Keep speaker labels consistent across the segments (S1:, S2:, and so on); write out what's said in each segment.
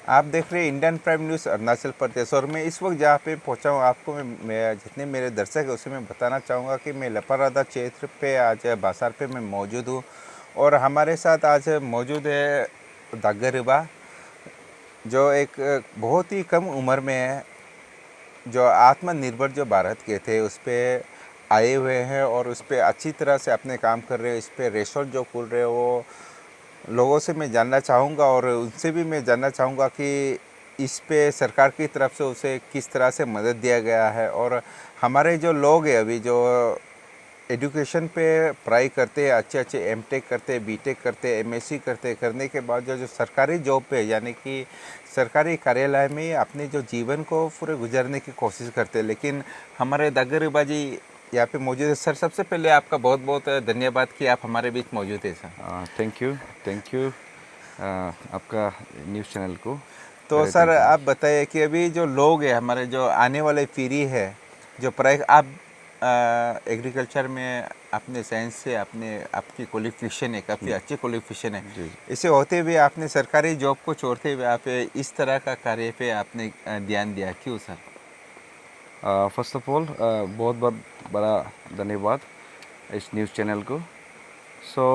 S1: आप देख रहे हैं Indian prime news Arunachal Pradesh. और मैं इस वक्त जहाँ पे पहुँचा हूँ, आपको मैं जितने मेरे दर्शक है उसे मैं बताना चाहूँगा कि मैं लपारादा क्षेत्र पे आज बाजार पे मैं मौजूद हूँ। और हमारे साथ आज मौजूद है दागरिबा, जो एक बहुत ही कम उम्र में है, जो आत्मनिर्भर जो भारत के थे उस पर आए हुए हैं और उस पर अच्छी तरह से अपने काम कर रहे हैं। इस पर रेस्टोरेंट जो खुल रहे हैं वो लोगों से मैं जानना चाहूँगा और उनसे भी मैं जानना चाहूँगा कि इस पे सरकार की तरफ से उसे किस तरह से मदद दिया गया है। और हमारे जो लोग हैं अभी जो एजुकेशन पे पढ़ाई करते हैं, अच्छे अच्छे एमटेक करते हैं, बीटेक करते हैं, एमएससी करते हैं, करने के बाद जो जो सरकारी जॉब पे यानी कि सरकारी कार्यालय में अपने जो जीवन को पूरे गुजारने की कोशिश करते हैं। लेकिन हमारे दागरिबा जी यहाँ पे मौजूद है। सर, सबसे पहले आपका बहुत बहुत धन्यवाद कि आप हमारे बीच मौजूद है सर।
S2: थैंक यू आपका न्यूज़ चैनल को।
S1: तो
S2: वेरी
S1: सर,
S2: थैंक यू।
S1: आप बताइए कि अभी जो लोग हैं हमारे जो आने वाले पीढ़ी है, जो पढ़ाई आप एग्रीकल्चर में अपने साइंस से अपने आपकी क्वालिफिकेशन है, काफ़ी अच्छी क्वालिफिकेशन है।
S2: जी।
S1: इसे होते हुए आपने सरकारी जॉब को छोड़ते हुए आप इस तरह का कार्य पे आपने ध्यान दिया, क्यों सर?
S2: फर्स्ट ऑफ ऑल बहुत बहुत बड़ा धन्यवाद इस न्यूज़ चैनल को। सो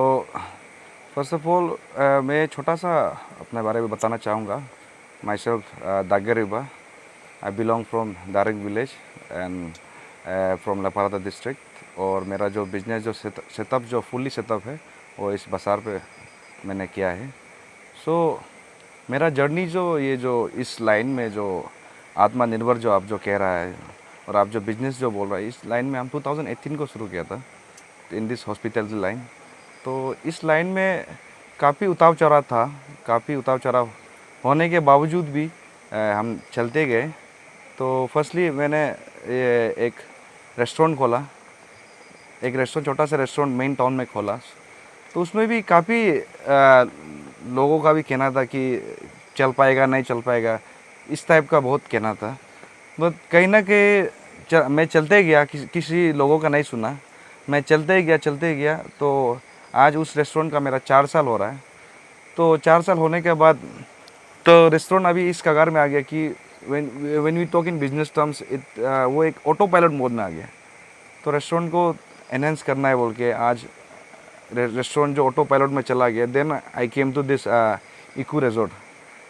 S2: फर्स्ट ऑफ ऑल मैं छोटा सा अपने बारे में बताना चाहूँगा। Myself Dagriba, I belong from Daring village and from Lepa Rada district. और मेरा जो बिजनेस जो सेटअप जो फुल्ली सेटअप है वो इस बाजार पे मैंने किया है। सो मेरा जर्नी जो ये जो इस लाइन में जो आत्मनिर्भर जो आप जो कह रहा है और आप जो बिजनेस जो बोल रहा है, इस लाइन में हम 2018 को शुरू किया था इन दिस हॉस्पिटैलिटी लाइन। तो इस लाइन में काफ़ी उतार चढ़ाव था, काफ़ी उतार चढ़ाव होने के बावजूद भी हम चलते गए। तो फर्स्टली मैंने ये एक रेस्टोरेंट खोला, एक रेस्टोरेंट छोटा सा रेस्टोरेंट मेन टाउन में खोला। तो उसमें भी काफ़ी लोगों का भी कहना था कि चल पाएगा नहीं चल पाएगा, इस टाइप का बहुत कहना था। बट कहीं ना कहीं मैं चलते गया, किसी लोगों का नहीं सुना, मैं चलते गया। तो आज उस रेस्टोरेंट का मेरा 4 साल हो रहा है। तो 4 साल होने के बाद तो रेस्टोरेंट अभी इस कगार में आ गया कि when we talk in business terms वो एक ऑटो पायलट मोड में आ गया। तो रेस्टोरेंट को एनहेंस करना है बोल के आज रेस्टोरेंट जो ऑटो पायलट में चला गया। Then I came to this eco resort.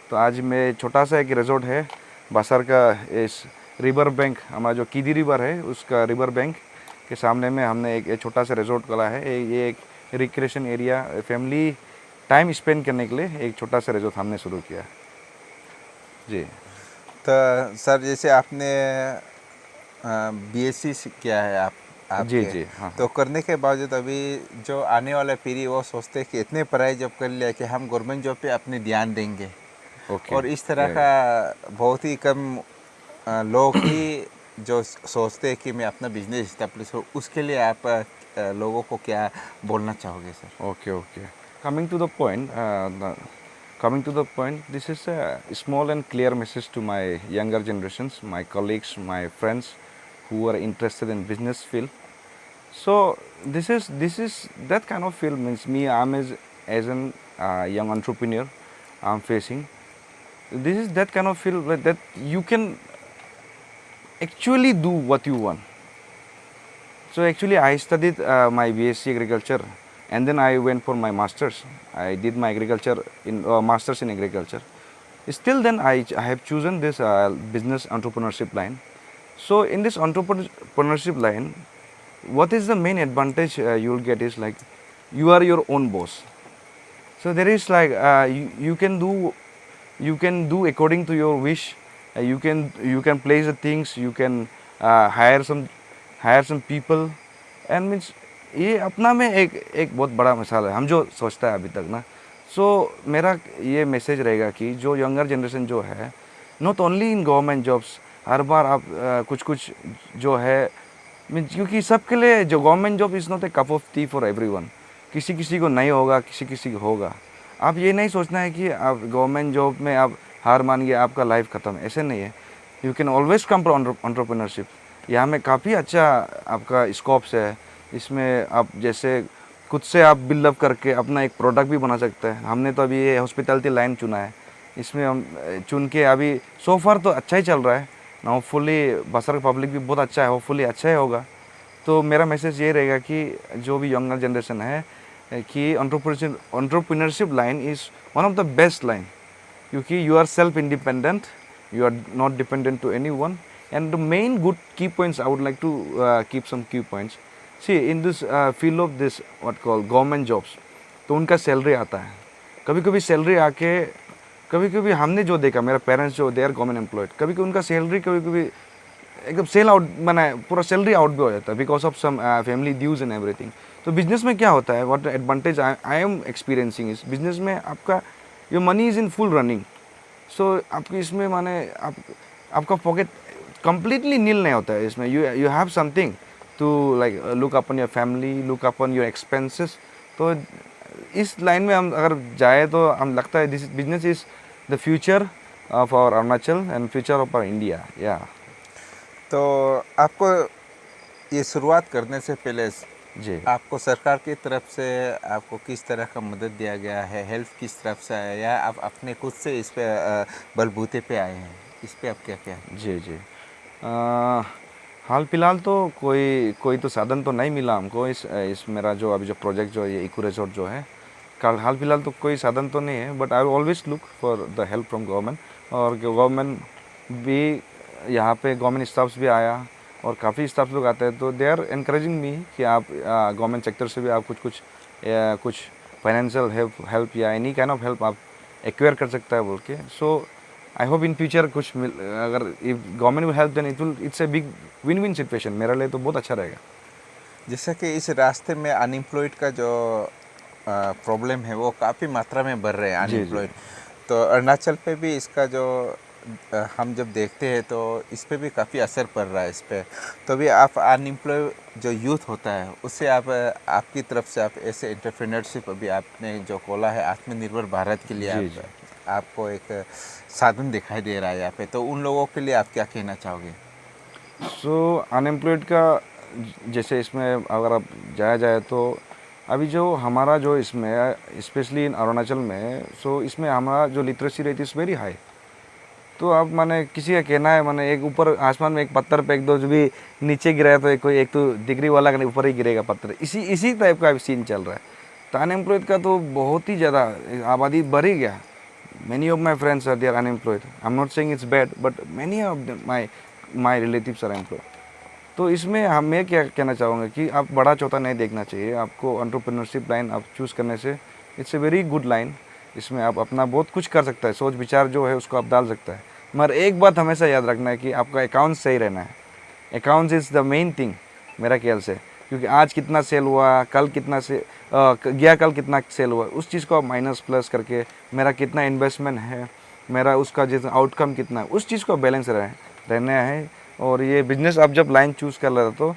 S2: तो आज मैं छोटा सा एक रिजॉर्ट है बासर का, इस रिवर बैंक, हमारा जो कीदी रिवर है उसका रिवर बैंक के सामने में हमने एक छोटा सा रिजॉर्ट खोला है। ये एक recreation area, family time spend करने के लिए एक छोटा सा रिजॉर्ट हमने शुरू किया जी।
S1: तो सर, जैसे आपने बीएससी किया है
S2: जी
S1: आपके,
S2: जी हाँ
S1: तो करने के बावजूद अभी जो आने वाला पीढ़ी वो सोचते हैं कि इतने पढ़ाई जॉब कर लिया कि हम गवर्नमेंट जॉब पे अपने ध्यान देंगे।
S2: ओके
S1: और इस तरह
S2: या
S1: का बहुत ही कम लोग ही जो सोचते हैं कि मैं अपना बिजनेस इस्टेब्लिश हो, उसके लिए आप लोगों को क्या बोलना चाहोगे sir?
S2: Okay okay coming to the point coming to the point, this is a small and clear message to my younger generations, my colleagues, my friends who are interested in business field. So this is that kind of field means me. I'm as an young entrepreneur. I'm facing. This is that kind of field that you can actually do what you want. So actually, I studied my BSc agriculture, and then I went for my masters. I did my agriculture in masters in agriculture. Still, then I have chosen this business entrepreneurship line. So in this entrepreneurship line, what is the main advantage you will get is like you are your own boss. So there is like you can do according to your wish. You can place the things. You can hire some people and means ये अपना में एक बहुत बड़ा मिसाल है हम जो सोचता है अभी तक ना। सो मेरा ये मैसेज रहेगा कि जो यंगर जनरेशन जो है, not only in government jobs, हर बार आप कुछ कुछ जो है मीन्स, क्योंकि सबके लिए जो government job is not a cup of T for everyone. किसी किसी को नहीं होगा, किसी किसी को होगा। आप ये नहीं सोचना है कि आप गवर्नमेंट जॉब में आप हार मान गए, आपका लाइफ ख़त्म, ऐसे नहीं है। You can always come to entrepreneurship. यहाँ में काफ़ी अच्छा आपका स्कोप्स है। इसमें आप जैसे खुद से आप बिल्डअप करके अपना एक प्रोडक्ट भी बना सकते हैं। हमने तो अभी ये हॉस्पिटैलिटी लाइन चुना है इसमें हम चुन के अभी सो फार तो अच्छा ही चल रहा है ना। होपफुली बसर का पब्लिक भी बहुत अच्छा है, होपफुली अच्छा ही होगा। तो मेरा मैसेज ये रहेगा कि जो भी यंगर जनरेशन है कि entrepreneurship line is one of the best line, क्योंकि you are self independent, you are not dependent to anyone. And the main good key points I would like to keep some key points. See, in this field of this what called government jobs, तो उनका salary आता है, कभी कभी salary आके, कभी कभी हमने जो देखा, मेरा पेरेंट्स जो दे आर गवर्नमेंट एम्प्लॉयड, कभी कभी उनका सैलरी कभी कभी एकदम सेल आउट माना पूरा सैलरी आउट भी हो जाता है because of some family dues and everything. तो बिजनेस में क्या होता है, what advantage I am experiencing is, business में आपका your money is in full running. So आपकी इसमें माने आपका पॉकेट कम्प्लीटली नील नहीं होता है इसमें। You have something to like look upon your family, look upon your expenses. तो इस लाइन में हम अगर जाए तो हम लगता है this business is the future of our Arunachal and future of our India. या
S1: तो आपको ये शुरुआत करने से पहले
S2: जी,
S1: आपको सरकार की तरफ से आपको किस तरह का मदद दिया गया है, हेल्प किस तरफ से आया, या आप अपने खुद से इस पे बलबूते पे आए हैं, इस पे आप क्या क्या है?
S2: जी जी हाल फिलहाल तो कोई तो साधन तो नहीं मिला हमको। इस मेरा जो अभी जो प्रोजेक्ट जो ये इको रिजॉर्ट जो है, हाल फिलहाल तो कोई साधन तो नहीं है, but I always look for the help from government. और गवर्नमेंट भी यहाँ पे गवर्नमेंट स्टाफ्स भी आया और काफ़ी स्टाफ लोग आते हैं, तो दे आर एनकरेजिंग मी कि आप गवर्नमेंट सेक्टर से भी आप कुछ फाइनेंशियल हेल्प या एनी काइंड ऑफ हेल्प आप एक्वायर कर सकता है बोल के। सो आई होप इन फ्यूचर कुछ अगर if government will help then it's a big win win situation, मेरे लिए तो बहुत अच्छा रहेगा।
S1: जैसा कि इस रास्ते में अनएम्प्लॉयड का जो प्रॉब्लम है वो काफ़ी मात्रा में बढ़ रहे हैं अनएम्प्लॉयड। तो अरुणाचल पे भी इसका जो हम जब देखते हैं तो इस पे भी काफ़ी असर पड़ रहा है इस पे। तो भी आप अनएम्प्लॉय जो यूथ होता है उससे आप आपकी तरफ से आप ऐसे एंटरप्रेन्योरशिप अभी आपने जो खोला है आत्मनिर्भर भारत के लिए, आपको एक साधन दिखाई दे रहा है यहाँ पे, तो उन लोगों के लिए आप क्या कहना चाहोगे?
S2: सो अनएम्प्लॉयड का जैसे इसमें अगर आप जाया जाए तो अभी जो हमारा जो इसमें स्पेशली इन अरुणाचल में, सो इसमें हमारा जो literacy rate is very high. तो अब माने किसी का कहना है माने एक ऊपर आसमान में एक पत्थर फेंक दो, जो भी नीचे गिरा है तो एक तो डिग्री वाला का ऊपर ही गिरेगा पत्थर, इसी टाइप का सीन चल रहा है। तो अनएम्प्लॉयड का तो बहुत ही ज़्यादा आबादी बढ़ ही गया। Many of my friends are they are unemployed. I am not saying it's bad, but many of my relatives are employed. तो इसमें मैं क्या कहना चाहूँगा कि आप बड़ा चौथा नहीं देखना चाहिए। आपको एंटरप्रेन्योरशिप लाइन आप चूज़ करने से it's a very good line. इसमें आप अपना बहुत कुछ कर सकता है, सोच विचार जो है उसको आप डाल सकता है, मगर एक बात हमेशा याद रखना है कि आपका अकाउंट सही रहना है। Accounts is the main thing मेरा ख्याल से, क्योंकि आज कितना सेल हुआ, कल कितना कल कितना सेल हुआ, उस चीज़ को आप माइनस प्लस करके मेरा कितना इन्वेस्टमेंट है, मेरा उसका जैसे आउटकम कितना है, उस चीज़ को बैलेंस रहना है। और ये बिजनेस आप जब लाइन चूज़ कर रहे हो तो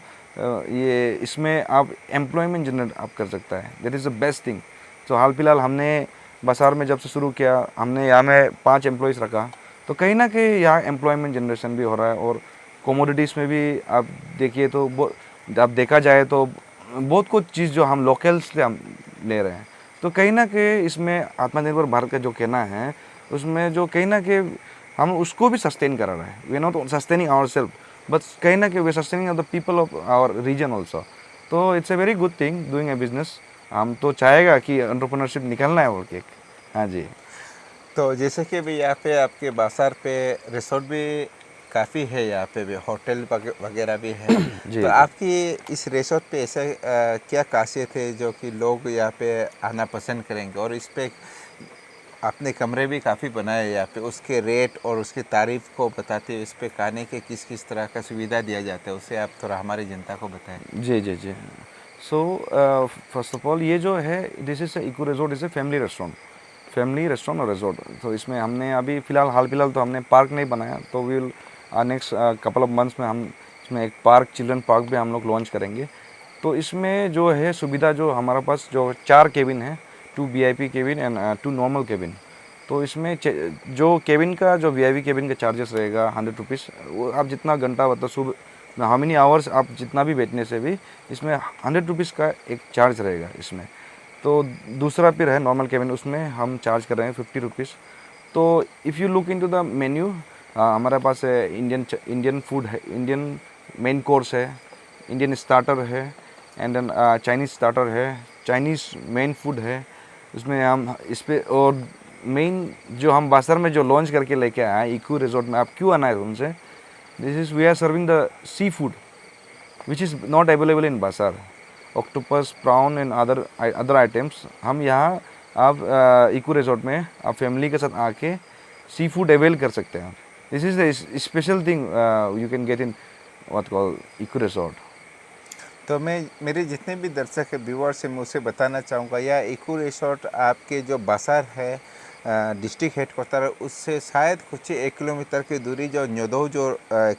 S2: ये इसमें आप एम्प्लॉयमेंट जनरेट आप कर सकता है, that is the best thing. तो हाल फिलहाल हमने बसार में जब से शुरू किया, हमने यहाँ में 5 एम्प्लॉयज़ रखा, तो कहीं ना कहीं यहाँ एम्प्लॉयमेंट जनरेशन भी हो रहा है। और कमोडिटीज़ में भी आप देखिए तो आप देखा जाए तो बहुत कुछ चीज़ जो हम लोकल्स से हम ले रहे हैं, तो कहीं ना कहीं इसमें आत्मनिर्भर भारत का जो कहना है उसमें जो कहीं ना कहीं हम उसको भी सस्टेन कर रहे हैं। We not sustaining our self, but कहीं ना कहीं we sustaining of the people of our region also. तो it's a very good thing doing a business. हम तो चाहेगा कि एंटरप्रेन्योरशिप निकलना है और केक। हाँ जी।
S1: तो जैसे कि भी यहाँ पे आपके बाजार पे रिसोर्ट भी काफ़ी है, यहाँ पे भी होटल वगैरह भी है। तो आपकी इस रिसोर्ट पे ऐसा क्या खासियत है जो कि लोग यहाँ पे आना पसंद करेंगे? और इस पे आपने कमरे भी काफ़ी बनाए यहाँ पे, उसके रेट और उसकी तारीफ को बताते हुए इस पे खाने के किस किस तरह का सुविधा दिया जाता है, उससे आप थोड़ा हमारी जनता को बताएं।
S2: जी जी जी। सो फर्स्ट ऑफ ऑल ये जो है this is eco resort is a family restaurant और रिजॉर्ट। तो इसमें हमने अभी हाल फिलहाल तो हमने पार्क नहीं बनाया, तो will next couple of months में हम इसमें एक पार्क, चिल्ड्रन पार्क भी हम लोग लॉन्च करेंगे। तो इसमें जो है सुविधा जो हमारे पास जो 4 केबिन है, 2 VIP cabin and 2 normal cabin. तो इसमें जो केबिन का जो VIP केबिन का चार्जेस रहेगा 100 रुपीज़। वो आप जितना घंटा मतलब सुबह हाउ मेनी आवर्स आप जितना भी बैठने से भी इसमें 100 रुपीज़ का एक चार्ज रहेगा इसमें। तो दूसरा फिर है नॉर्मल केबिन, उसमें हम चार्ज कर रहे हैं 50 रुपीज़। तो if you look into the menu, हमारे पास इंडियन फूड है, इंडियन मेन कोर्स है, इंडियन स्टार्टर है, एंड देन चाइनीज़ स्टार्टर है, चाइनीज़ मेन फूड है। उसमें हम इस पे, और मेन जो हम बासर में जो लॉन्च करके लेके आए इको रिजॉर्ट में, आप क्यों आना है उनसे, this is we are serving the sea food which is not available in Basar, octopus, prawn and other items. हम यहाँ आप इको रिजॉर्ट में आप फैमिली के साथ आके सी फूड अवेल कर सकते हैं। This is the special thing you can get in what call eco resort.
S1: तो मैं मेरे जितने भी दर्शक है व्यूअर्स है, मैं उसे बताना चाहूँगा, यह इको रिसोर्ट आपके जो बासार है डिस्ट्रिक्ट हेडक्वार्टर है, उससे शायद कुछ 1 किलोमीटर की दूरी जो न्योदो जो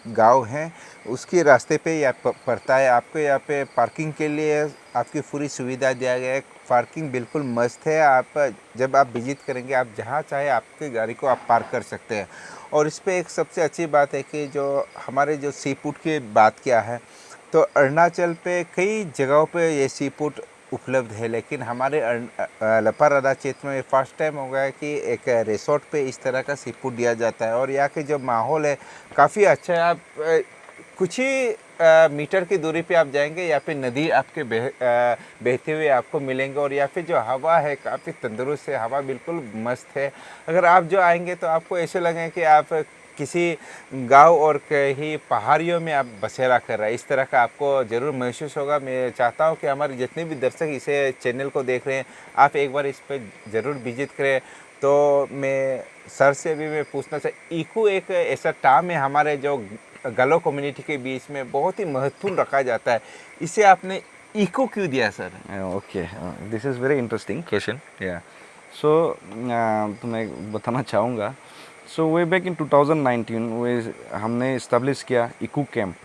S1: गांव है उसके रास्ते पे यह पड़ता है। आपको यहाँ पे पार्किंग के लिए आपकी पूरी सुविधा दिया गया है। पार्किंग बिल्कुल मस्त है। आप जब आप विजिट करेंगे, आप जहाँ चाहे आपकी गाड़ी को आप पार्क कर सकते हैं। और इस पर एक सबसे अच्छी बात है कि जो हमारे जो सी फूड की बात किया है, तो अरुणाचल पे कई जगहों पे ये सी फूड उपलब्ध है, लेकिन हमारे लपारादा क्षेत्र में फर्स्ट टाइम हो गया है कि एक रिसोर्ट पे इस तरह का सी फूड दिया जाता है। और यहाँ के जो माहौल है काफ़ी अच्छा है। आप कुछ ही मीटर की दूरी पे आप जाएंगे, यहाँ पे नदी आपके बहते हुए आपको मिलेंगे। और यहाँ पे जो हवा है काफ़ी तंदुरुस्त है, हवा बिल्कुल मस्त है। अगर आप जो आएंगे तो आपको ऐसे लगे कि आप किसी गांव और कहीं पहाड़ियों में आप बसेरा कर रहे हैं, इस तरह का आपको ज़रूर महसूस होगा। मैं चाहता हूं कि हमारे जितने भी दर्शक इसे चैनल को देख रहे हैं, आप एक बार इस पर ज़रूर विजिट करें। तो मैं सर से भी मैं पूछना चाहता, इको एक ऐसा टर्म है हमारे जो गलो कम्युनिटी के बीच में बहुत ही महत्वपूर्ण रखा जाता है, इसे आपने इको क्यों दिया sir?
S2: Okay, this is very interesting question. या सो तो मैं बताना चाहूँगा, सो वे बैक इन 2019 हमने इस्टेब्लिश किया इको कैंप।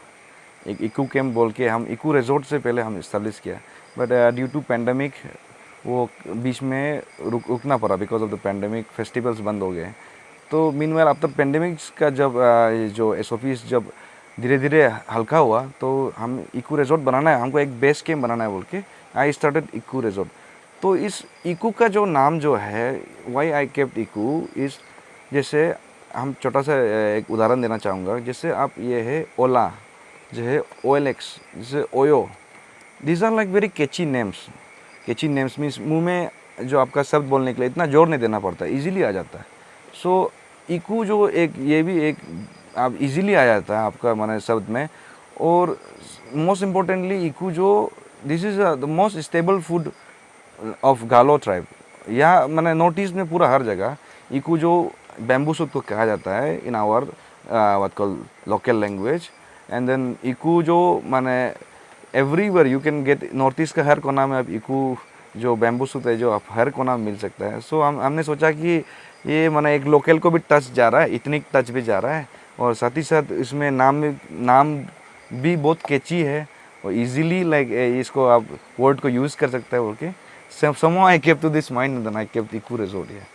S2: एक इको कैंप बोल के हम इको रिजॉर्ट से पहले हम इस्टेब्लिश किया, बट ड्यू टू पैंडमिक वो बीच में रुकना पड़ा। Because of the pandemic festivals बंद हो गए। तो मीनवाइल आफ्टर पैंडमिक का जब जो एसओपीज जब धीरे धीरे हल्का हुआ, तो हम इको रिजॉर्ट बनाना है, हमको एक बेस कैंप बनाना है बोल के आई स्टार्टेड इको रिजॉर्ट। तो इस इको का जो नाम जो है, why I kept eco is, जैसे हम छोटा सा एक उदाहरण देना चाहूँगा। जैसे आप ये है ओला, जो है OLX, जैसे OYO, these are like very catchy names. Catchy names means मुंह में जो आपका शब्द बोलने के लिए इतना जोर नहीं देना पड़ता, इजीली आ जाता है। सो इको जो एक, ये भी एक आप इजीली आ जाता है आपका माने शब्द में। और मोस्ट इम्पोर्टेंटली इको जो, this is the most stable food of गालो ट्राइब। यहाँ मैंने नॉर्थ ईस्ट में पूरा हर जगह इको जो बैम्बू सूट को कहा जाता है in our what call local language. And then eco जो माने everywhere you can get, north east का हर कोना में अब इको जो बैम्बू सूट है जो आप हर कोना में मिल सकता है। सो हमने सोचा कि ये माने एक लोकल को भी टच जा रहा है, इतनी टच भी जा रहा है, और साथ ही साथ इसमें नाम भी बहुत कैची है और इजीली लाइक इसको आप वर्ड को यूज़ कर सकते हैं बोल के। Somehow I kept to this mind and then I kept eco resort here.